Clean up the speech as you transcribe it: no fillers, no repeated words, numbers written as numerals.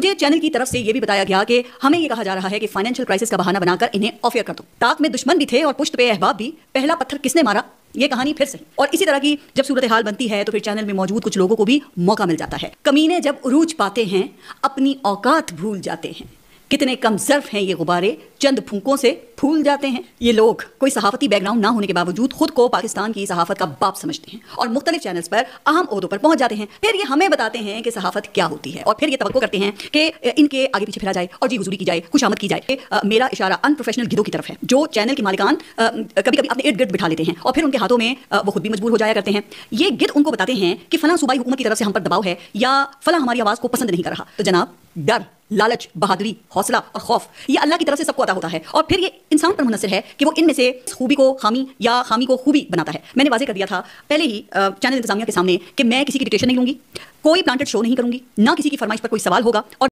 मुझे चैनल की तरफ से ये भी बताया गया कि हमें ये कहा जा रहा है कि फाइनेंशियल क्राइसिस का बहाना बनाकर इन्हें ऑफ एयर कर दो। ताक में दुश्मन भी थे और पुश्त पे अहबाब भी, पहला पत्थर किसने मारा ये कहानी फिर से। और इसी तरह की जब सूरत हाल बनती है तो फिर चैनल में मौजूद कुछ लोगों को भी मौका मिल जाता है। कमीने जब उरूज पाते हैं अपनी औकात भूल जाते हैं, कितने कम ज़र्फ हैं ये गुब्बारे, चंद फूंकों से फूल जाते हैं। ये लोग कोई सहाफ़ती बैकग्राउंड ना होने के बावजूद खुद को पाकिस्तान की सहाफ़त का बाप समझते हैं और मुख्तलिफ चैनल्स पर अहम ओहदों पर पहुंच जाते हैं। फिर ये हमें बताते हैं कि सहाफ़त क्या होती है और फिर ये तवक्को करते हैं कि इनके आगे पीछे फिरा जाए और जी हुजूरी की जाए, खुशामद की जाए। मेरा इशारा अनप्रोफेशनल गिरोह की तरफ है जो चैनल के मालिकान कभी कभी अपने इर्द गिर्द बिठा लेते हैं और फिर उनके हाथों में वो खुद भी मजबूर हो जाया करते हैं। ये गिर्द उनको बताते हैं कि फलां सूबाई हुकूमत की तरफ से हम पर दबाव है या फलां हमारी आवाज़ को पसंद नहीं कर रहा। तो जनाब, डर, लालच, बहादुरी, हौसला और खौफ ये अल्लाह की तरफ से सबको अता होता है और फिर ये इंसान पर मुनहसर है कि वो इनमें से खूबी को खामी या खामी को खूबी बनाता है। मैंने वाज़ेह कर दिया था पहले ही चैनल इंतजामिया के सामने कि मैं किसी की डिक्टेशन नहीं लूंगी, कोई प्लांटेड शो नहीं करूंगी, ना किसी की फरमाइश पर कोई सवाल होगा और